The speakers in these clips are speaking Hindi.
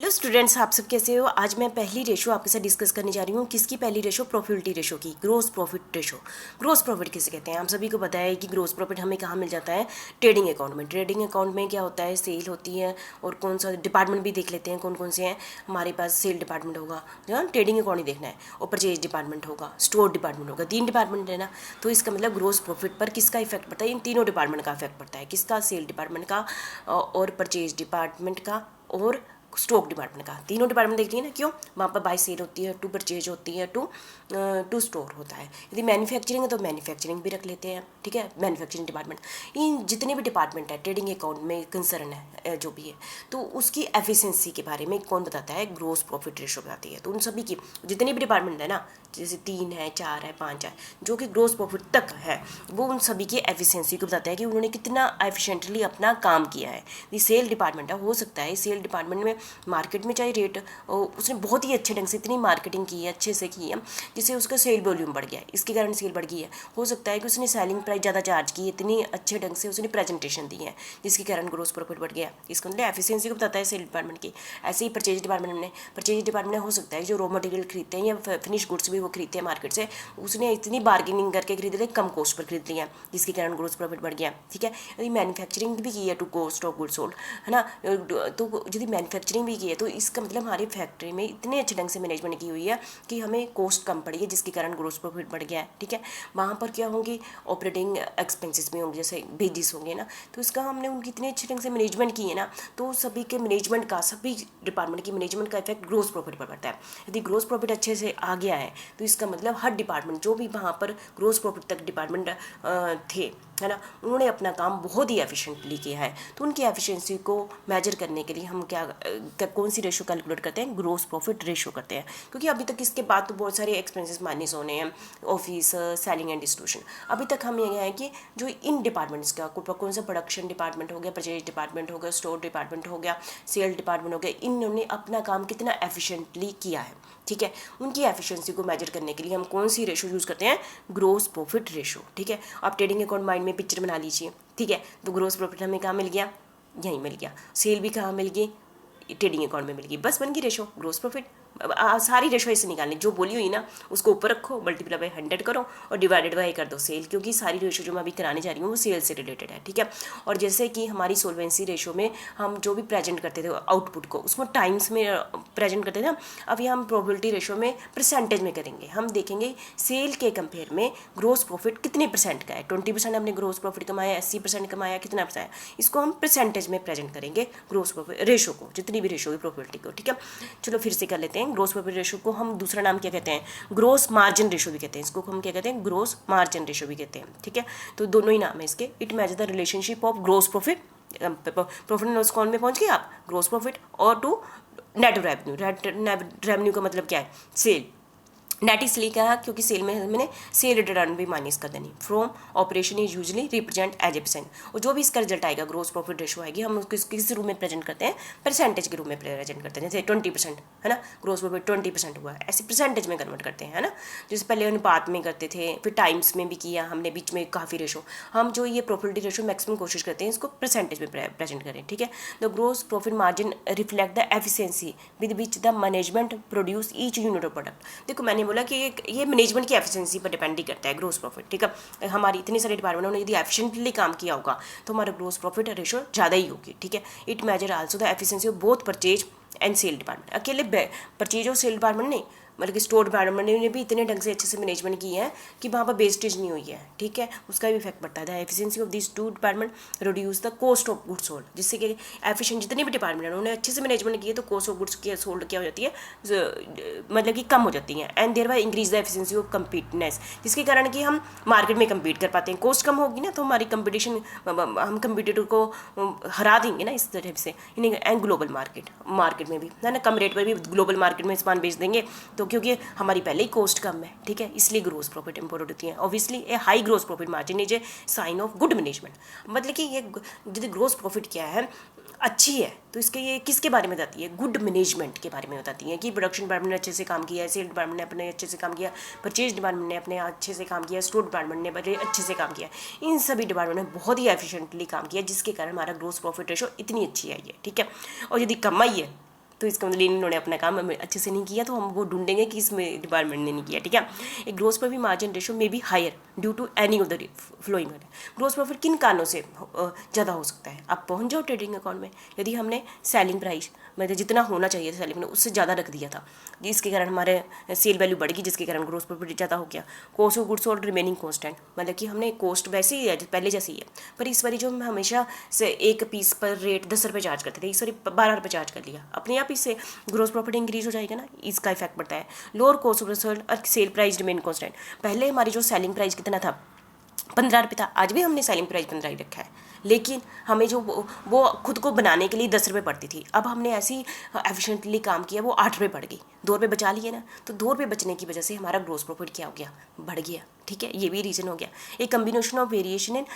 हेलो स्टूडेंट्स, आप सब कैसे हो। आज मैं पहली रेशो आपके साथ डिस्कस करने जा रही हूँ। किसकी पहली रेशो? प्रॉफिटिबिलिटी रेशो की, gross profit ratio. Gross profit किसे कहते हैं? आप सभी को पता है कि ग्रोस प्रॉफिट हमें कहाँ मिल जाता है? ट्रेडिंग अकाउंट में। ट्रेडिंग अकाउंट में क्या होता है? सेल होती है, और कौन सा डिपार्टमेंट भी देख लेते हैं कौन कौन से हैं हमारे पास। सेल डिपार्टमेंट होगा, जो ट्रेडिंग अकाउंट ही देखना है, और परचेज डिपार्टमेंट होगा, स्टोर डिपार्टमेंट होगा। 3 डिपार्टमेंट है ना। तो इसका मतलब ग्रोस प्रॉफिट पर किसका इफेक्ट पड़ता है? इन तीनों डिपार्टमेंट का इफेक्ट पड़ता है। किसका? सेल डिपार्टमेंट का, और परचेज डिपार्टमेंट का, और स्टॉक डिपार्टमेंट का। तीनों डिपार्टमेंट देख लिए ना। क्यों? वहाँ पर बाय सेल होती है, टू परचेज होती है, टू स्टोर होता है। यदि मैन्युफैक्चरिंग है तो मैन्युफैक्चरिंग भी रख लेते हैं, ठीक है, मैन्युफैक्चरिंग डिपार्टमेंट। इन जितने भी डिपार्टमेंट है ट्रेडिंग अकाउंट में कंसर्न है जो भी है, तो उसकी एफिशिएंसी के बारे में कौन बताता है? ग्रोस प्रॉफिट रेशो बताती है। तो उन सभी की जितने भी डिपार्टमेंट है ना, जैसे 3 है, 4 है, 5 है, जो कि ग्रोस प्रॉफिट तक है, वो उन सभी की एफिशिएंसी को बताता है कि उन्होंने कितना एफिशिएंटली अपना काम किया है। ये सेल डिपार्टमेंट है, हो सकता है सेल डिपार्टमेंट में मार्केट में चाहे रेट उसने बहुत ही अच्छे ढंग से इतनी मार्केटिंग की है, अच्छे से की है, जिससे उसका सेल वॉल्यूम बढ़ गया है, इसके कारण सेल बढ़ गई है। हो सकता है कि उसने सेलिंग प्राइस ज़्यादा चार्ज की है, इतनी अच्छे ढंग से उसने प्रेजेंटेशन दी है, जिसके कारण ग्रोस प्रॉफिट बढ़ गया। इसका मतलब एफिशिएंसी को बताता है सेल डिपार्टमेंट की। ऐसे ही परचेज डिपार्टमेंट में हो सकता है जो रॉ मटेरियल खरीदते हैं या फिनिश गुड्स भी वो खरीदते हैं मार्केट से, उसने इतनी बार्गेनिंग करके खरीद लिया, कम कॉस्ट पर खरीद लिया, जिसके कारण ग्रोस प्रॉफिट बढ़ गया, ठीक है। यदि मैन्युफैक्चरिंग भी की है to cost of goods sold, है ना, तो यदि मैन्युफैक्चरिंग भी की है तो इसका मतलब हमारी फैक्ट्री में इतने अच्छे ढंग से मैनेजमेंट की हुई है कि हमें कॉस्ट कम पड़ी है, जिसके कारण ग्रोस प्रॉफिट बढ़ गया है, ठीक है। वहाँ पर क्या होंगी? ऑपरेटिंग एक्सपेंसेस भी होंगे, जैसे वेजेस होंगे ना, तो इसका हमने उनकी इतने अच्छे ढंग से मैनेजमेंट की है ना, तो सभी के मैनेजमेंट का, सभी डिपार्टमेंट की मैनेजमेंट का इफेक्ट ग्रोस प्रॉफिट पर पड़ता है। यदि ग्रोस प्रॉफिट अच्छे से आ गया है तो इसका मतलब हर डिपार्टमेंट, जो भी वहाँ पर ग्रोस प्रॉफिट तक डिपार्टमेंट थे, है ना, उन्होंने अपना काम बहुत ही एफिशिएंटली किया है। तो उनकी एफिशिएंसी को मेजर करने के लिए हम कौन सी रेशो कैलकुलेट करते हैं? ग्रोस प्रॉफिट रेशो करते हैं। क्योंकि अभी तक इसके बाद तो बहुत सारे एक्सपेंसेस माइनस होने हैं, ऑफिस, सेलिंग एंड डिस्ट्रीब्यूशन। अभी तक हम ये है कि जो इन डिपार्टमेंट्स का कौन सा प्रोडक्शन डिपार्टमेंट हो गया, परचेज डिपार्टमेंट हो गया, स्टोर डिपार्टमेंट हो गया, सेल डिपार्टमेंट हो गया, इन्होंने अपना काम कितना एफिशिएंटली किया है, ठीक है। उनकी एफिशिएंसी को मेजर करने के लिए हम कौन सी रेशो यूज़ करते हैं? ग्रोस प्रॉफिट रेशो, ठीक है। आप ट्रेडिंग अकाउंट माइंड में पिक्चर बना लीजिए, ठीक है। तो ग्रोस प्रॉफिट हमें कहाँ मिल गया? यहीं मिल गया। सेल भी कहाँ मिल गई? ट्रेडिंग अकाउंट में मिल गई। बस बन गई रेशो ग्रोस प्रॉफिट। सारी रेशो ऐसे निकालनी, जो बोली हुई ना उसको ऊपर रखो, मल्टीप्लाई बाय 100 करो और डिवाइडेड बाय कर दो सेल, क्योंकि सारी रेशो जो मैं अभी कराने जा रही हूँ वो सेल से रिलेटेड है, ठीक है। और जैसे कि हमारी सोल्वेंसी रेशो में हम जो भी प्रेजेंट करते थे आउटपुट को, उसको टाइम्स में प्रेजेंट करते थे ना, अब ये हम प्रोबेबिलिटी रेशो में परसेंटेज में करेंगे। हम देखेंगे सेल के कंपेयर में ग्रोस प्रॉफिट कितने परसेंट का है। 20% हमने ग्रोस प्रॉफिट कमाया, 80% कमाया, कितना परसेंट, इसको हम परसेंटेज में प्रेजेंट करेंगे ग्रोस प्रॉफिट रेशो को, जितनी भी रेशो होगी प्रोबेबिलिटी को, ठीक है। चलो फिर से कर लेते हैं। ग्रोस प्रॉफिट रेशो को हम दूसरा नाम क्या कहते हैं? ग्रोस मार्जिन रेशो भी कहते हैं। इसको हम क्या कहते हैं? ग्रोस मार्जिन रेशो भी कहते हैं, ठीक है। तो दोनों ही नाम है इसके। It match the relationship of gross profit, profit and loss account में पहुंच गए आप, ग्रोस प्रॉफिट और टू नेट रेवेन्यू। रेवेन्यू का मतलब क्या है? सेल। नेट इसलिए कहा क्योंकि सेल में मैंने सेल रिटर्न भी माइनस कर देनी। From operation is usually represent as a percent, और जो भी इसका रिजल्ट आएगा ग्रोस प्रॉफिट रेशो आएगी, हम उसको किस रूप में प्रेजेंट करते हैं? परसेंटेज के रूप में प्रेजेंट करते हैं। जैसे 20%, है ना, ग्रोस प्रॉफिट 20% हुआ है, ऐसे परसेंटेज में कन्वर्ट करते हैं, है ना। जैसे पहले अनुपात में करते थे, फिर टाइम्स में भी किया हमने, बीच में काफ़ी रेशो। हम जो ये प्रॉफिट रेशो मैक्सिमम कोशिश करते हैं इसको परसेंटेज में प्रेजेंट करें, ठीक है। The gross profit margin reflect the efficiency with which the management produce each unit of product. देखो मैंने बोला कि ये मैनेजमेंट की एफिशिएंसी पर डिपेंड ही करता है ग्रोस प्रॉफिट, ठीक है। हमारी इतने सारे डिपार्टमेंट ने यदि एफिशिएंटली काम किया होगा तो हमारा ग्रोस प्रॉफिट रेशो ज़्यादा ही होगी, ठीक है। It measure also the efficiency of both purchase and sale department. अकेले परचेज और सेल डिपार्टमेंट नहीं, मतलब कि स्टोर डिपार्टमेंट ने भी इतने ढंग से अच्छे से मैनेजमेंट की है कि वहाँ पर वेस्टेज नहीं हुई है, ठीक है। उसका भी इफेक्ट पड़ता है। The efficiency of this two department reduce the cost of goods sold, जिससे कि एफिशिएंट जितने भी डिपार्टमेंट है उन्होंने अच्छे से मैनेजमेंट की है तो कॉस्ट ऑफ गुड्स की सोल्ड क्या हो जाती है, मतलब कि कम हो जाती है। And thereby increase the efficiency of competence, जिसके कारण कि हम मार्केट में कम्पीट कर पाते हैं। कॉस्ट कम होगी ना तो हमारी कंपटीशन, हम कंपटीटर को हरा देंगे ना इस तरह से। एंड ग्लोबल मार्केट में भी, है ना, कम रेट पर भी ग्लोबल मार्केट में सामान बेच देंगे, तो क्योंकि हमारी पहले ही कॉस्ट कम है, ठीक है, इसलिए ग्रोस प्रॉफिट इंपॉर्टेंट होती है। Obviously a high gross profit margin is a sign of good management. मतलब कि ये यदि ग्रोस प्रॉफिट क्या है, अच्छी है, तो इसके ये किसके बारे में बताती है? गुड मैनेजमेंट के बारे में बताती है कि प्रोडक्शन डिपार्टमेंट ने अच्छे से काम किया है, सेल डिपार्टमेंट ने अपने अच्छे से काम किया, परचेज डिपार्टमेंट ने अपने अच्छे से काम किया, स्टोर डिपार्टमेंट ने बड़े अच्छे से काम किया। इन सभी डिपार्टमेंट ने बहुत ही एफिशिएंटली काम किया, जिसके कारण हमारा ग्रोस प्रॉफिट रेशो इतनी अच्छी आई है, ठीक है। और यदि कम आई है तो इसका मतलब इन्होंने अपना काम अच्छे से नहीं किया, तो हम वो ढूंढेंगे कि इसमें डिपार्टमेंट ने नहीं किया, ठीक है। एक gross profit margin ratio may be higher due to any of the following. Gross profit किन कारणों से ज़्यादा हो सकता है? आप पहुंच जाओ ट्रेडिंग अकाउंट में, यदि हमने सेलिंग प्राइस मतलब जितना होना चाहिए था सेलिंग में उससे ज़्यादा रख दिया था, जिसके कारण हमारे सेल वैल्यू बढ़ गई, जिसके कारण ग्रोस प्रॉफिट ज़्यादा हो गया। Cost of goods sold remaining constant, मतलब कि हमने कॉस्ट वैसे ही है पहले जैसी ही है, पर इस बारी जो हम हमेशा से एक पीस पर रेट 10 रुपये चार्ज करते थे, इस बारी 12 रुपये चार्ज कर लिया, अपने आप इससे ग्रोस प्रॉफिट इंक्रीज हो जाएगा ना, इसका इफेक्ट पड़ता है। लोअर कॉस्ट ऑफ सोल्ड और सेल प्राइस रिमेन कॉन्स्टेंट, पहले हमारी जो सेलिंग प्राइस कितना था 15 रुपये था, आज भी हमने सेलिंग प्राइस 15 ही रखा है, लेकिन हमें जो वो खुद को बनाने के लिए 10 रुपये पड़ती थी, अब हमने ऐसी एफिशिएंटली काम किया वो 8 रुपये पड़ गई, 2 रुपये बचा लिए ना, तो 2 रुपये बचने की वजह से हमारा ग्रोस प्रॉफिट क्या हो गया, बढ़ गया, ठीक है। ये भी रीज़न हो गया। एक combination of variation in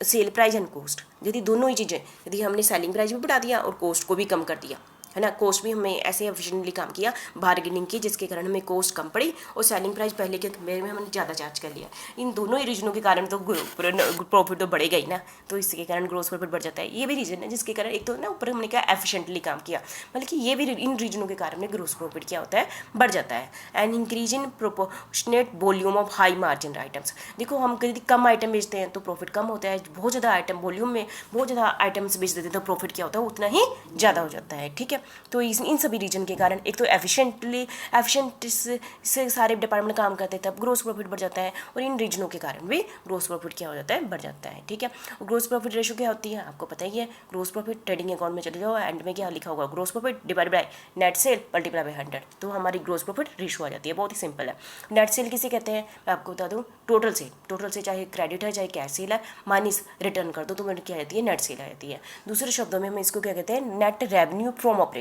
sale price and cost, यदि दोनों ही चीज़ें, यदि हमने सेलिंग प्राइस भी बढ़ा दिया और कॉस्ट को भी कम कर दिया, है ना, कॉस्ट भी हमें ऐसे एफिशिएंटली काम किया, बार्गेनिंग की, जिसके कारण हमें कॉस्ट कम पड़ी और सेलिंग प्राइस पहले के कंपेयर में हमने ज़्यादा चार्ज कर लिया, इन दोनों ही रीजनों के कारण तो प्रॉफिट तो बढ़ेगा ही ना, तो इसके कारण ग्रोस प्रॉफिट बढ़ जाता है। ये भी रीजन है जिसके कारण, एक तो ना ऊपर हमने क्या एफिशिएंटली काम किया, मतलब कि ये भी इन रीजनों के कारण ग्रोस प्रॉफिट क्या होता है, बढ़ जाता है। And increase in proportionate volume of high margin items, देखो हम यदि कम आइटम बेचते हैं तो प्रॉफिट कम होता है, बहुत ज़्यादा आइटम वॉल्यूम में बहुत ज़्यादा आइटम्स बेच देते हैं तो प्रॉफिट क्या होता है, उतना ही ज़्यादा हो जाता है, ठीक है। तो इन सभी रीजन के कारण, एक तो एफिशिएंट से सारे डिपार्टमेंट काम करते हैं तब ग्रोस प्रॉफिट बढ़ जाता है, और इन रीजनों के कारण भी ग्रोस प्रॉफिट क्या हो जाता है, बढ़ जाता है, ठीक है। ग्रोस प्रॉफिट रेशो क्या होती है आपको पता ही है, ग्रोस प्रॉफिट ट्रेडिंग अकाउंट में चले जाओ, एंड में क्या लिखा होगा, gross profit divide by net sale multiply by 100, तो हमारी ग्रोस प्रॉफिट रेशो आ जाती है, बहुत ही सिंपल है। नेट सेल किसे कहते हैं मैं आपको बता दूँ, टोटल से चाहे क्रेडिट है चाहे कैश सेल है, माइनस रिटर्न कर दो तो मेरी क्या आती है, नेट सेल आ जाती है। दूसरे शब्दों में हम इसको क्या कहते हैं, net revenue from operation.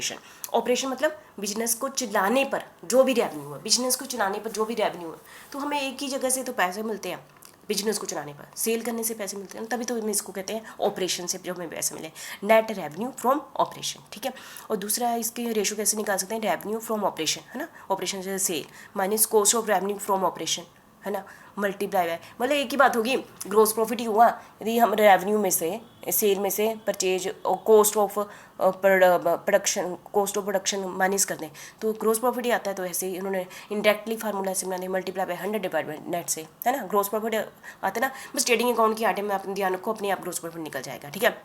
Operation मतलब बिजनेस को चलाने पर जो भी रेवेन्यू है, बिजनेस को चलाने पर जो भी रेवेन्यू है, तो हमें एक ही जगह से तो पैसे मिलते हैं, बिजनेस को चलाने पर सेल करने से पैसे मिलते हैं, तभी तो हम इसको कहते हैं ऑपरेशन से जो हमें पैसे मिले, नेट रेवेन्यू फ्रॉम ऑपरेशन, ठीक है। और दूसरा है इसके रेशो कैसे निकाल सकते हैं, रेवेन्यू फ्रॉम ऑपरेशन, है ना, ऑपरेशन से sale minus cost of revenue from operation, है ना, मल्टीप्लाई है, मतलब एक ही बात होगी, ग्रोस प्रॉफिट ही हुआ, यदि हम रेवेन्यू में से सेल में से परचेज और कॉस्ट ऑफ प्रोडक्शन माइनस कर दें तो ग्रोस प्रॉफिट ही आता है। तो ऐसे ही इन्होंने इंडायरेक्टली फार्मूला से बनाने, multiply by 100 divide by net से, है ना, ग्रोस प्रॉफिट आता है ना, बस ट्रेडिंग अकाउंट की आइटम में अपने ध्यान रखो, अपने आप ग्रोस प्रॉफिट निकल जाएगा, ठीक है।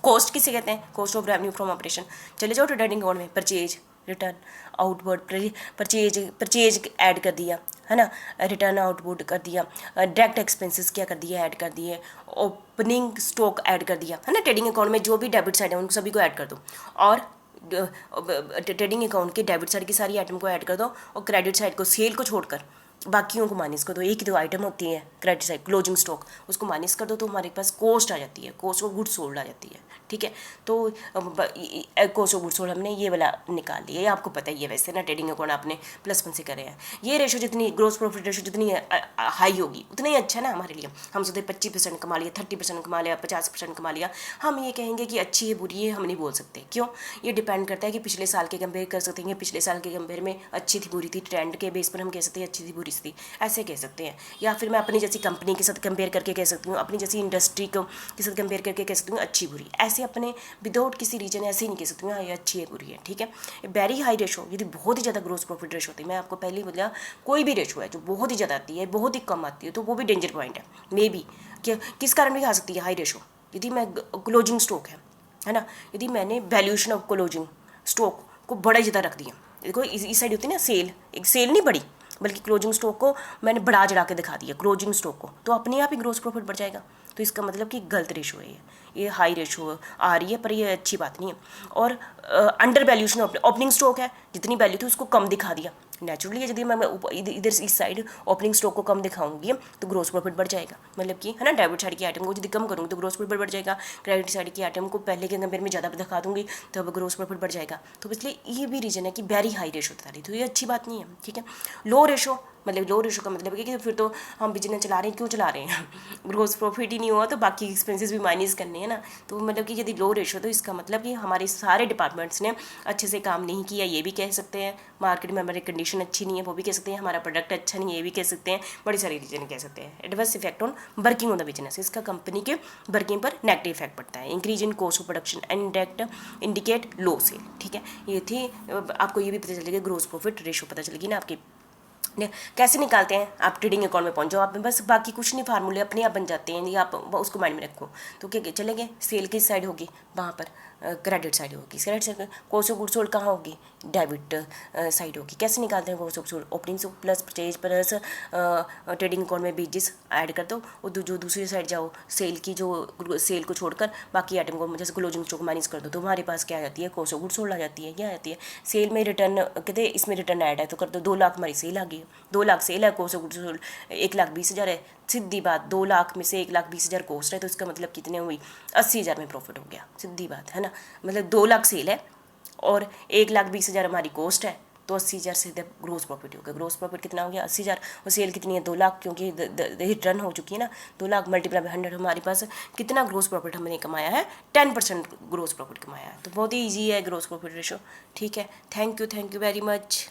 कॉस्ट किसे कहते हैं, cost of revenue from operation, चले जाओ ट्रेडिंग अकाउंट में, purchase return outward, purchase add कर दिया, है ना, रिटर्न आउटवर्ड कर दिया, डायरेक्ट एक्सपेंसेस क्या कर दिया, ऐड कर दिए, ओपनिंग स्टॉक ऐड कर दिया, है ना, ट्रेडिंग अकाउंट में जो भी डेबिट साइड है उनको सभी को ऐड कर दो, और ट्रेडिंग अकाउंट के डेबिट साइड की सारी आइटम को ऐड कर दो, और क्रेडिट साइड को, सेल को छोड़कर बाकियों को माइनस कर दो, एक ही दो आइटम होती है क्रेडिट साइड क्लोजिंग स्टॉक, उसको माइनस कर दो तो हमारे पास कॉस्ट आ जाती है, कॉस्ट ऑफ गुड्स सोल्ड आ जाती है, ठीक है। तो कॉस्ट ऑफ गुड्स सोल्ड हमने ये वाला निकाल लिया, ये आपको पता ही है वैसे ना, ट्रेडिंग अकाउंट आपने +1 से करे हैं। ये रेशो जितनी ग्रोस प्रॉफिट रेशो जितनी हाई होगी उतना ही अच्छा ना हमारे लिए, हम सोचते 25% कमा लिया, 30% कमा लिया, 50% कमा लिया, हम ये कहेंगे कि अच्छी है बुरी है हम नहीं बोल सकते, क्यों, ये डिपेंड करता है कि पिछले साल के कंपेयर कर सकते हैं, पिछले साल के कंपेयर में अच्छी थी बुरी थी, ट्रेंड के बेस पर हम कह सकते हैं अच्छी थी बुरी थी, ऐसे कह सकते हैं। या फिर मैं अपनी जैसी कंपनी के साथ कंपेयर करके कह सकती हूँ, अपनी जैसी इंडस्ट्री को के साथ कंपेयर करके कह सकती हूँ अच्छी बुरी, ऐसे अपने विदाउट किसी रीजन ऐसे ही नहीं कह सकती हूँ ये अच्छी है बुरी है, ठीक है। वेरी हाई रेशो, यदि बहुत ही ज़्यादा ग्रोस प्रॉफिट रेशो होती है, मैं आपको पहले ही बोला कोई भी रेशो है जो बहुत ही ज़्यादा आती है बहुत ही कम आती है तो वो भी डेंजर पॉइंट है, मे बी किस कारण भी आ सकती है हाई रेशो, यदि मैं क्लोजिंग स्टॉक है ना, यदि मैंने वैल्यूएशन ऑफ क्लोजिंग स्टॉक को बड़ा ज़्यादा रख दिया, देखो इस साइड होती है ना सेल, एक सेल नहीं बढ़ी बल्कि क्लोजिंग स्टॉक को मैंने बढ़ा चढ़ा के दिखा दिया क्लोजिंग स्टॉक को, तो अपने आप ही ग्रोस प्रॉफिट बढ़ जाएगा, तो इसका मतलब कि गलत रेशो है ये हाई रेशो आ रही है पर ये अच्छी बात नहीं है। और अंडर वैल्यूएशन ओपनिंग स्टॉक है, जितनी वैल्यू थी उसको कम दिखा दिया, नेचुरली यदि मैं इधर इस साइड ओपनिंग स्टॉक को कम दिखाऊंगी तो ग्रोस प्रॉफिट बढ़ जाएगा, मतलब कि है ना, डेबिट साइड की आइटम को यदि कम करूँगी तो ग्रोस प्रॉफिट बढ़ जाएगा, क्रेडिट साइड की आइटम को पहले के कंपेयर में ज़्यादा दिखा दूंगी तो अब ग्रोस प्रॉफिट बढ़ जाएगा, तो इसलिए ये भी रीजन है कि वेरी हाई रेशो था रही, तो ये अच्छी बात नहीं है, ठीक है। लो रेशो मतलब लो रेशो का मतलब है कि फिर तो हम बिजनेस चला रहे हैं, क्यों चला रहे हैं ग्रोस प्रॉफिट ही नहीं हुआ तो बाकी एक्सपेंसेस भी माइनस करने हैं ना। तो मतलब कि यदि लो रेशो तो इसका मतलब कि हमारे सारे डिपार्टमेंट्स ने अच्छे से काम नहीं किया, ये भी कह सकते हैं। मार्केट में हमारी कंडीशन अच्छी नहीं है, वो भी कह सकते हैं। हमारा प्रोडक्ट अच्छा नहीं है, ये भी कह सकते हैं। बड़ी सारी रीजन कह सकते हैं। Adverse effect on working on the business, इसका कंपनी के वर्किंग पर नेगेटिव इफेक्ट पड़ता है। Increase in cost of production and direct indicate low sale. ठीक है, ये थी। आपको ये भी पता चलेगा ग्रोस प्रॉफिट रेशो पता चलेगी ना आपकी। कैसे निकालते हैं, आप ट्रेडिंग अकाउंट में पहुंच जाओ, आप बस बाकी कुछ नहीं, फार्मूले अपने आप बन जाते हैं, ये आप उसको माइंड में रखो। तो क्या चलेंगे, सेल किस साइड होगी, वहाँ पर क्रेडिट साइड होगी। Credit side cost of goods sold कहाँ होगी, डेबिट साइड होगी। कैसे निकालते हैं कॉस्ट ऑफ सोल्ड, ओपनिंग से plus purchase plus trading account में बीजेस ऐड कर दो, और जो दूसरी साइड जाओ सेल की, जो सेल को छोड़कर बाकी आइटम को जैसे क्लोजिंग स्टॉक माइनस कर दो, तो हमारे पास क्या आ जाती है, कॉस्ट ऑफ गुड्स सोल्ड आ जाती है। क्या आ जाती है, सेल में रिटर्न कहते हैं, इसमें रिटर्न ऐड है तो कर दो, 2 लाख हमारी सेल आ गई, 2 लाख सेल है, कॉस्ट ऑफ गुड्स सोल्ड 1,20,000 है। सीधी बात, 2 लाख में से 1,20,000 कॉस्ट है, तो इसका मतलब कितने हुई, 80,000 में प्रॉफिट हो गया। सीधी बात है ना, मतलब 2 लाख सेल है और 1,20,000 हमारी कॉस्ट है, तो 80,000 से ग्रोस प्रॉफिट हो गया। ग्रोस प्रॉफिट कितना हो गया, 80,000, और सेल कितनी है, 2 लाख, क्योंकि रिटर्न हो चुकी है ना। 2 लाख मल्टीप्लाई बाय 100, हमारे पास कितना ग्रोस प्रॉफिट हमने कमाया है, 10% ग्रोस प्रॉफिट कमाया है। तो बहुत ही ईजी है ग्रोस प्रॉफिट रेशो। ठीक है, थैंक यू वेरी मच।